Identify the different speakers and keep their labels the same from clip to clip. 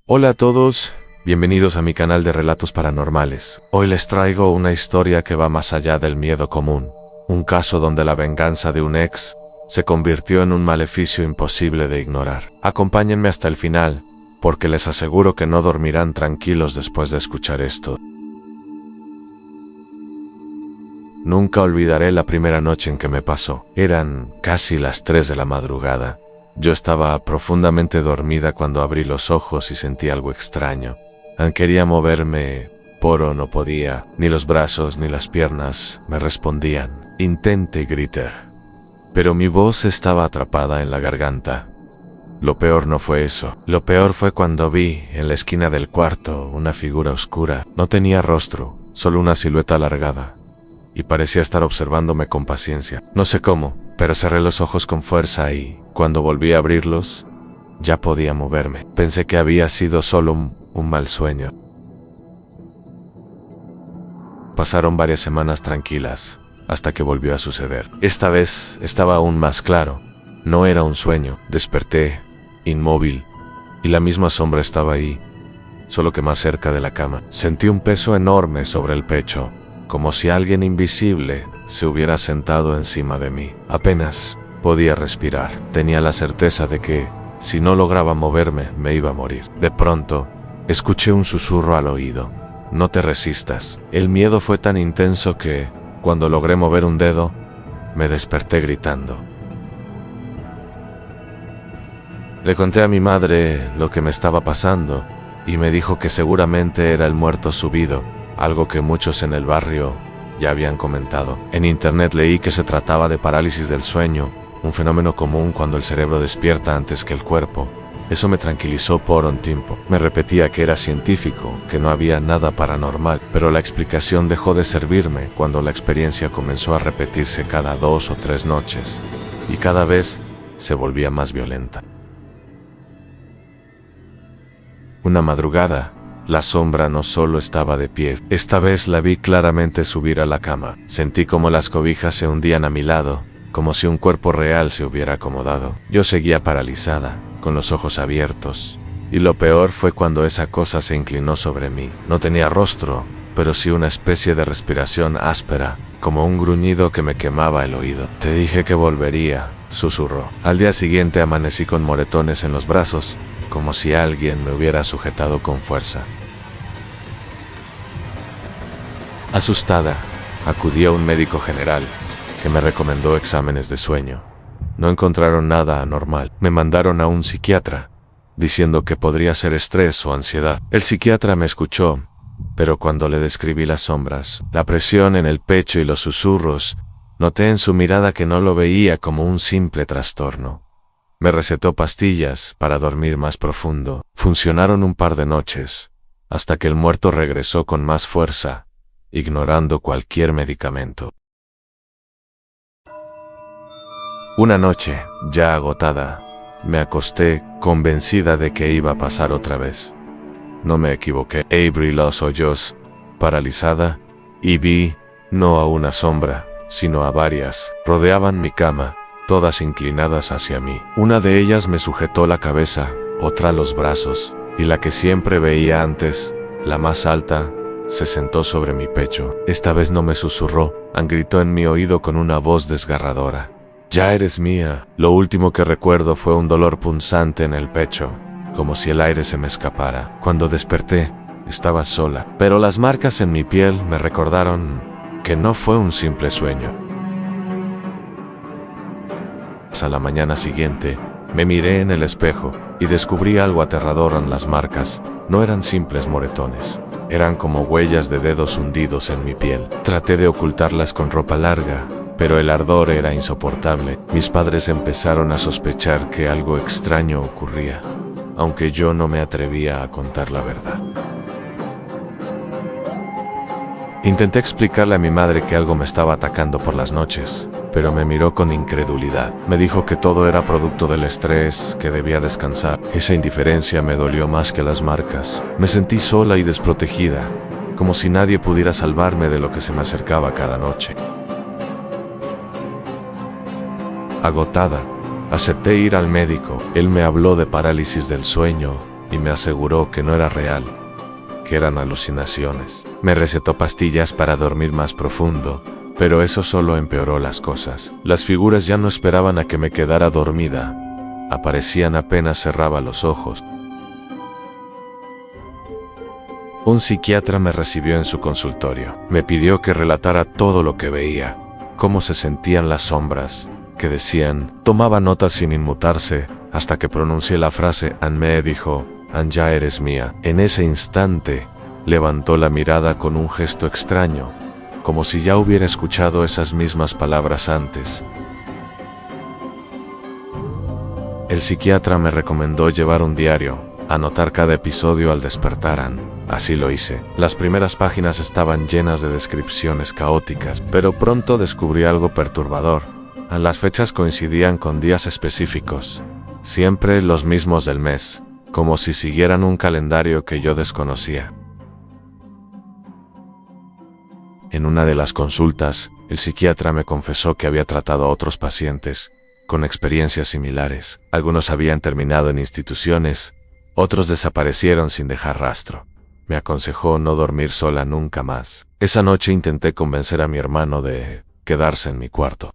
Speaker 1: Hola a todos, bienvenidos a mi canal de relatos paranormales. Hoy les traigo una historia que va más allá del miedo común. Un caso donde la venganza de un ex se convirtió en un maleficio imposible de ignorar. Acompáñenme hasta el final, porque les aseguro que no dormirán tranquilos después de escuchar esto. Nunca olvidaré la primera noche en que me pasó. Eran casi las 3 de la madrugada. Yo estaba profundamente dormida cuando abrí los ojos y sentí algo extraño. Quería moverme, pero no podía. Ni los brazos ni las piernas me respondían. Intenté gritar, pero mi voz estaba atrapada en la garganta. Lo peor no fue eso. Lo peor fue cuando vi, en la esquina del cuarto, una figura oscura. No tenía rostro, solo una silueta alargada, y parecía estar observándome con paciencia. No sé cómo, pero cerré los ojos con fuerza y, cuando volví a abrirlos, ya podía moverme. Pensé que había sido solo un mal sueño. Pasaron varias semanas tranquilas, hasta que volvió a suceder. Esta vez estaba aún más claro. No era un sueño. Desperté, inmóvil, y la misma sombra estaba ahí, solo que más cerca de la cama. Sentí un peso enorme sobre el pecho, como si alguien invisible se hubiera sentado encima de mí. Apenas podía respirar. Tenía la certeza de que, si no lograba moverme, me iba a morir. De pronto, escuché un susurro al oído. No te resistas. El miedo fue tan intenso que, cuando logré mover un dedo, me desperté gritando. Le conté a mi madre lo que me estaba pasando, y me dijo que seguramente era el muerto subido, algo que muchos en el barrio ya habían comentado. En internet leí que se trataba de parálisis del sueño, un fenómeno común cuando el cerebro despierta antes que el cuerpo. Eso me tranquilizó por un tiempo. Me repetía que era científico, que no había nada paranormal, pero la explicación dejó de servirme cuando la experiencia comenzó a repetirse cada 2 o 3 noches, y cada vez se volvía más violenta. Una madrugada, la sombra no solo estaba de pie, esta vez la vi claramente subir a la cama. Sentí como las cobijas se hundían a mi lado, como si un cuerpo real se hubiera acomodado. Yo seguía paralizada, con los ojos abiertos, y lo peor fue cuando esa cosa se inclinó sobre mí. No tenía rostro, pero sí una especie de respiración áspera, como un gruñido que me quemaba el oído. Te dije que volvería, susurró. Al día siguiente amanecí con moretones en los brazos, como si alguien me hubiera sujetado con fuerza. Asustada, acudí a un médico general, que me recomendó exámenes de sueño. No encontraron nada anormal. Me mandaron a un psiquiatra, diciendo que podría ser estrés o ansiedad. El psiquiatra me escuchó, pero cuando le describí las sombras, la presión en el pecho y los susurros, noté en su mirada que no lo veía como un simple trastorno. Me recetó pastillas para dormir más profundo. Funcionaron un par de noches, hasta que el muerto regresó con más fuerza, ignorando cualquier medicamento. Una noche, ya agotada, me acosté convencida de que iba a pasar otra vez. No me equivoqué. Abrí los ojos, paralizada, y vi, no a una sombra, sino a varias. Rodeaban mi cama, todas inclinadas hacia mí. Una de ellas me sujetó la cabeza, otra los brazos, y la que siempre veía antes, la más alta, se sentó sobre mi pecho. Esta vez no me susurró, gritó en mi oído con una voz desgarradora. Ya eres mía. Lo último que recuerdo fue un dolor punzante en el pecho, como si el aire se me escapara. Cuando desperté, estaba sola, pero las marcas en mi piel me recordaron que no fue un simple sueño. A la mañana siguiente, me miré en el espejo y descubrí algo aterrador en las marcas. No eran simples moretones, eran como huellas de dedos hundidos en mi piel. Traté de ocultarlas con ropa larga, pero el ardor era insoportable. Mis padres empezaron a sospechar que algo extraño ocurría, aunque yo no me atrevía a contar la verdad. Intenté explicarle a mi madre que algo me estaba atacando por las noches, pero me miró con incredulidad. Me dijo que todo era producto del estrés, que debía descansar. Esa indiferencia me dolió más que las marcas. Me sentí sola y desprotegida, como si nadie pudiera salvarme de lo que se me acercaba cada noche. Agotada, acepté ir al médico. Él me habló de parálisis del sueño y me aseguró que no era real, que eran alucinaciones. Me recetó pastillas para dormir más profundo, pero eso solo empeoró las cosas. Las figuras ya no esperaban a que me quedara dormida, aparecían apenas cerraba los ojos. Un psiquiatra me recibió en su consultorio. Me pidió que relatara todo lo que veía, cómo se sentían las sombras, que decían. Tomaba notas sin inmutarse, hasta que pronuncié la frase Anme dijo, An ya eres mía. En ese instante, levantó la mirada con un gesto extraño, como si ya hubiera escuchado esas mismas palabras antes. El psiquiatra me recomendó llevar un diario, anotar cada episodio al despertaran. Así lo hice. Las primeras páginas estaban llenas de descripciones caóticas, pero pronto descubrí algo perturbador. Las fechas coincidían con días específicos, siempre los mismos del mes, como si siguieran un calendario que yo desconocía. En una de las consultas, el psiquiatra me confesó que había tratado a otros pacientes con experiencias similares. Algunos habían terminado en instituciones, otros desaparecieron sin dejar rastro. Me aconsejó no dormir sola nunca más. Esa noche intenté convencer a mi hermano de quedarse en mi cuarto.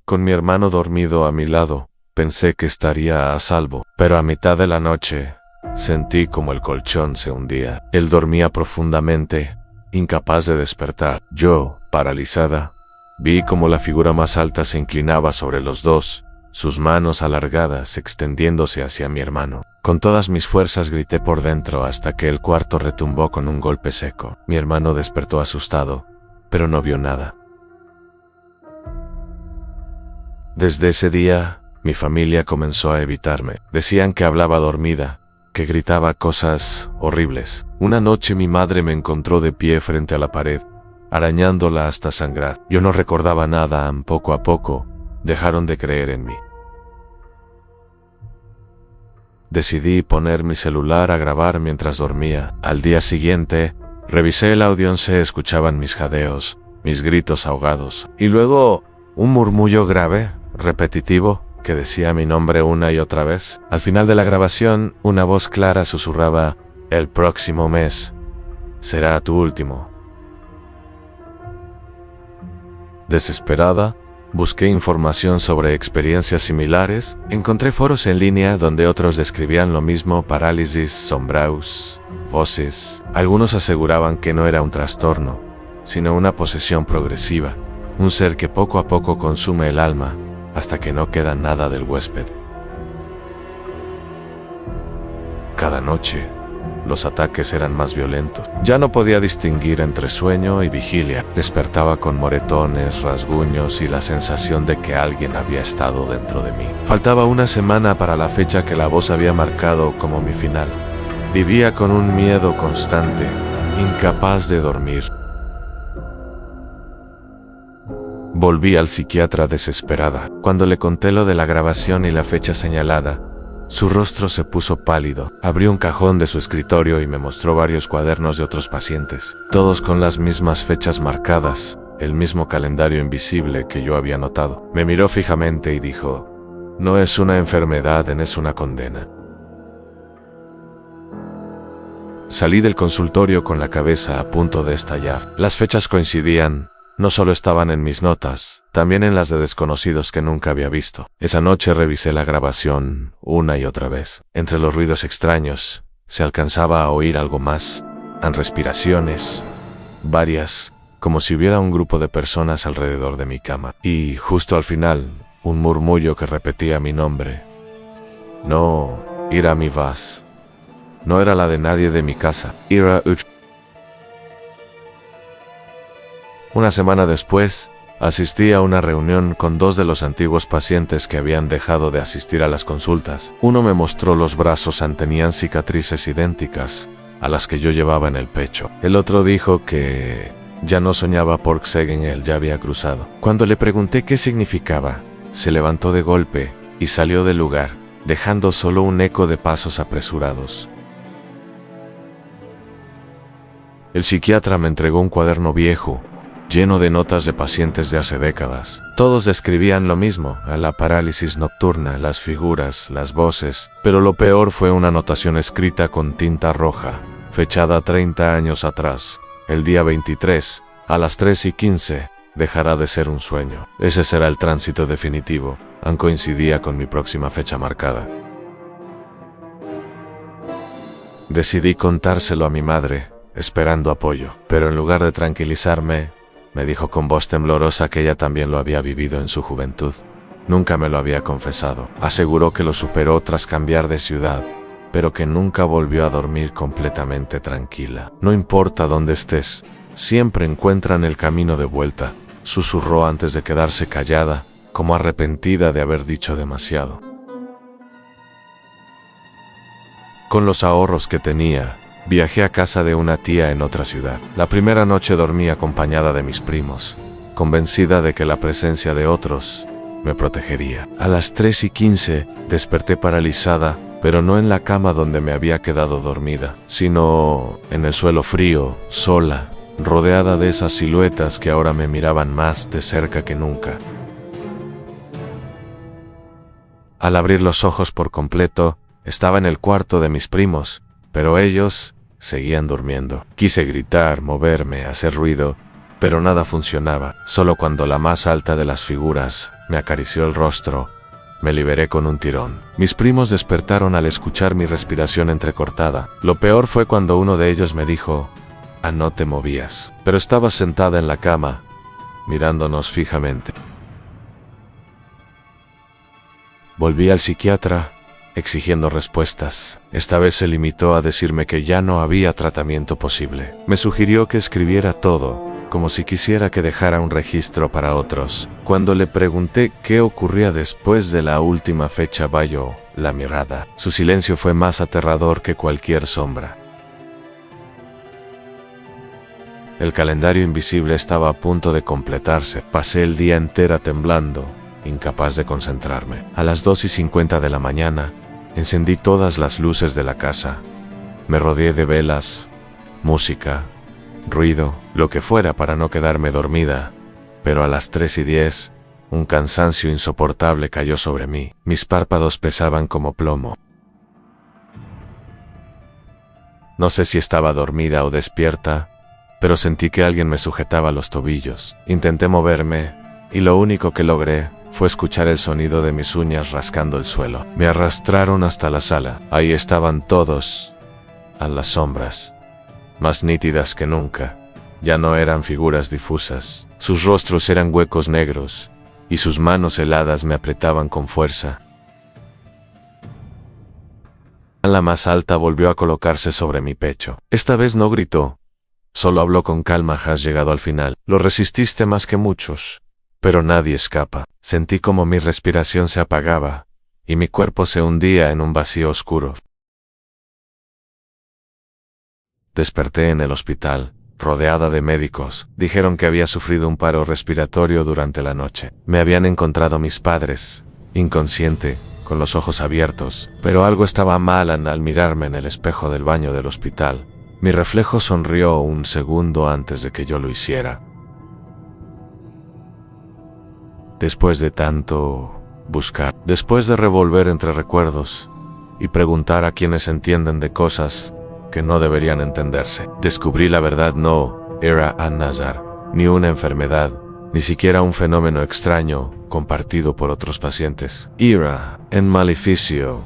Speaker 1: Con mi hermano dormido a mi lado, pensé que estaría a salvo, pero a mitad de la noche, sentí como el colchón se hundía. Él dormía profundamente, incapaz de despertar. Yo, paralizada, vi como la figura más alta se inclinaba sobre los dos, sus manos alargadas extendiéndose hacia mi hermano. Con todas mis fuerzas grité por dentro hasta que el cuarto retumbó con un golpe seco. Mi hermano despertó asustado, pero no vio nada. Desde ese día, mi familia comenzó a evitarme. Decían que hablaba dormida, que gritaba cosas horribles. Una noche mi madre me encontró de pie frente a la pared, arañándola hasta sangrar. Yo no recordaba nada. Poco a poco, dejaron de creer en mí. Decidí poner mi celular a grabar mientras dormía. Al día siguiente, revisé el audio. Se escuchaban mis jadeos, mis gritos ahogados, y luego un murmullo grave, repetitivo, que decía mi nombre una y otra vez. Al final de la grabación, una voz clara susurraba, el próximo mes será tu último. Desesperada, busqué información sobre experiencias similares, encontré foros en línea donde otros describían lo mismo, parálisis, sombraus, voces. Algunos aseguraban que no era un trastorno, sino una posesión progresiva, un ser que poco a poco consume el alma, hasta que no queda nada del huésped. Cada noche, los ataques eran más violentos. Ya no podía distinguir entre sueño y vigilia. Despertaba con moretones, rasguños y la sensación de que alguien había estado dentro de mí. Faltaba una semana para la fecha que la voz había marcado como mi final. Vivía con un miedo constante, incapaz de dormir. Volví al psiquiatra desesperada. Cuando le conté lo de la grabación y la fecha señalada, su rostro se puso pálido. Abrió un cajón de su escritorio y me mostró varios cuadernos de otros pacientes, todos con las mismas fechas marcadas, el mismo calendario invisible que yo había notado. Me miró fijamente y dijo, no es una enfermedad, es una condena. Salí del consultorio con la cabeza a punto de estallar. Las fechas coincidían. No solo estaban en mis notas, también en las de desconocidos que nunca había visto. Esa noche revisé la grabación una y otra vez. Entre los ruidos extraños, se alcanzaba a oír algo más. Respiraciones, varias, como si hubiera un grupo de personas alrededor de mi cama. Y justo al final, un murmullo que repetía mi nombre. No, Ira mi vas. No era la de nadie de mi casa. Ira Uch. Una semana después, asistí a una reunión con dos de los antiguos pacientes que habían dejado de asistir a las consultas. Uno me mostró los brazos, tenían cicatrices idénticas a las que yo llevaba en el pecho. El otro dijo que ya no soñaba porque según él ya había cruzado. Cuando le pregunté qué significaba, se levantó de golpe y salió del lugar, dejando solo un eco de pasos apresurados. El psiquiatra me entregó un cuaderno viejo, lleno de notas de pacientes de hace décadas. Todos describían lo mismo, a la parálisis nocturna, las figuras, las voces, pero lo peor fue una anotación escrita con tinta roja, fechada 30 años atrás. El día 23, a las 3:15, dejará de ser un sueño. Ese será el tránsito definitivo, aunque coincidía con mi próxima fecha marcada. Decidí contárselo a mi madre, esperando apoyo, pero en lugar de tranquilizarme, me dijo con voz temblorosa que ella también lo había vivido en su juventud. Nunca me lo había confesado. Aseguró que lo superó tras cambiar de ciudad, pero que nunca volvió a dormir completamente tranquila. No importa dónde estés, siempre encuentran el camino de vuelta, susurró antes de quedarse callada, como arrepentida de haber dicho demasiado. Con los ahorros que tenía, viajé a casa de una tía en otra ciudad. La primera noche dormí acompañada de mis primos, convencida de que la presencia de otros me protegería. A las 3:15 desperté paralizada, pero no en la cama donde me había quedado dormida, sino en el suelo frío, sola, rodeada de esas siluetas que ahora me miraban más de cerca que nunca. Al abrir los ojos por completo, estaba en el cuarto de mis primos, pero ellos seguían durmiendo. Quise gritar, moverme, hacer ruido, pero nada funcionaba. Solo cuando la más alta de las figuras me acarició el rostro, me liberé con un tirón. Mis primos despertaron al escuchar mi respiración entrecortada. Lo peor fue cuando uno de ellos me dijo: «Ah, no te movías». Pero estaba sentada en la cama, mirándonos fijamente. Volví al psiquiatra, exigiendo respuestas. Esta vez se limitó a decirme que ya no había tratamiento posible. Me sugirió que escribiera todo, como si quisiera que dejara un registro para otros. Cuando le pregunté qué ocurría después de la última fecha, valló la mirada. Su silencio fue más aterrador que cualquier sombra. El calendario invisible estaba a punto de completarse. Pasé el día entero temblando, incapaz de concentrarme. A las 2:50 de la mañana, encendí todas las luces de la casa. Me rodeé de velas, música, ruido, lo que fuera para no quedarme dormida. Pero a las 3:10, un cansancio insoportable cayó sobre mí. Mis párpados pesaban como plomo. No sé si estaba dormida o despierta, pero sentí que alguien me sujetaba los tobillos. Intenté moverme, y lo único que logré fue escuchar el sonido de mis uñas rascando el suelo. Me arrastraron hasta la sala. Ahí estaban todos, a las sombras, más nítidas que nunca. Ya no eran figuras difusas. Sus rostros eran huecos negros, y sus manos heladas me apretaban con fuerza. La más alta volvió a colocarse sobre mi pecho. Esta vez no gritó, solo habló con calma. «Has llegado al final. Lo resististe más que muchos, pero nadie escapa». Sentí como mi respiración se apagaba, y mi cuerpo se hundía en un vacío oscuro. Desperté en el hospital, rodeada de médicos. Dijeron que había sufrido un paro respiratorio durante la noche. Me habían encontrado mis padres, inconsciente, con los ojos abiertos, pero algo estaba mal al mirarme en el espejo del baño del hospital. Mi reflejo sonrió un segundo antes de que yo lo hiciera. Después de tanto buscar, después de revolver entre recuerdos y preguntar a quienes entienden de cosas que no deberían entenderse, descubrí la verdad. No era An-Nazar, ni una enfermedad, ni siquiera un fenómeno extraño compartido por otros pacientes. Era un maleficio,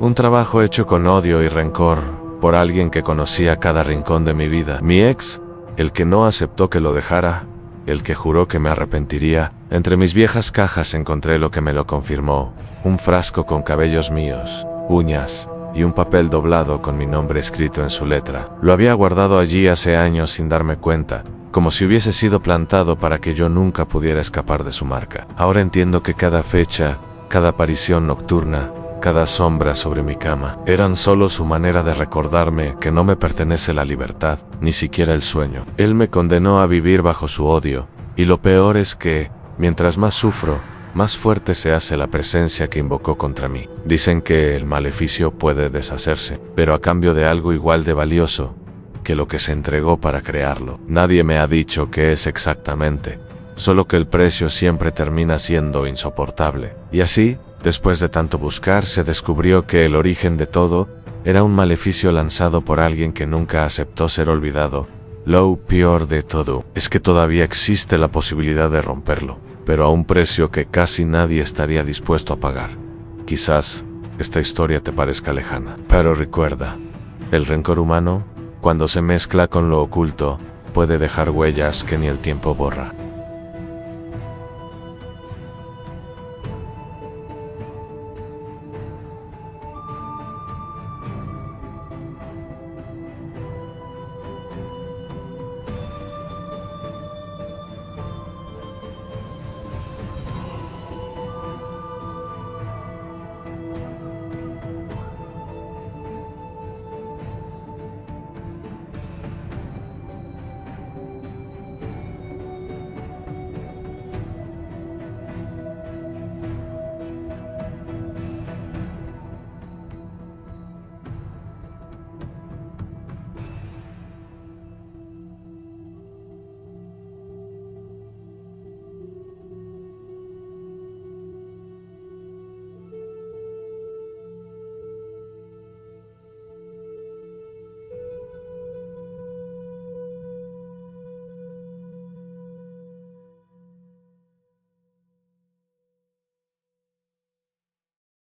Speaker 1: un trabajo hecho con odio y rencor por alguien que conocía cada rincón de mi vida. Mi ex, el que no aceptó que lo dejara, el que juró que me arrepentiría. Entre mis viejas cajas encontré lo que me lo confirmó: un frasco con cabellos míos, uñas y un papel doblado con mi nombre escrito en su letra. Lo había guardado allí hace años sin darme cuenta, como si hubiese sido plantado para que yo nunca pudiera escapar de su marca. Ahora entiendo que cada fecha, cada aparición nocturna, cada sombra sobre mi cama, eran solo su manera de recordarme que no me pertenece la libertad, ni siquiera el sueño. Él me condenó a vivir bajo su odio, y lo peor es que, mientras más sufro, más fuerte se hace la presencia que invocó contra mí. Dicen que el maleficio puede deshacerse, pero a cambio de algo igual de valioso, que lo que se entregó para crearlo. Nadie me ha dicho qué es exactamente, solo que el precio siempre termina siendo insoportable. Y así, después de tanto buscar, se descubrió que el origen de todo era un maleficio lanzado por alguien que nunca aceptó ser olvidado. Lo peor de todo es que todavía existe la posibilidad de romperlo, pero a un precio que casi nadie estaría dispuesto a pagar. Quizás esta historia te parezca lejana, pero recuerda, el rencor humano, cuando se mezcla con lo oculto, puede dejar huellas que ni el tiempo borra.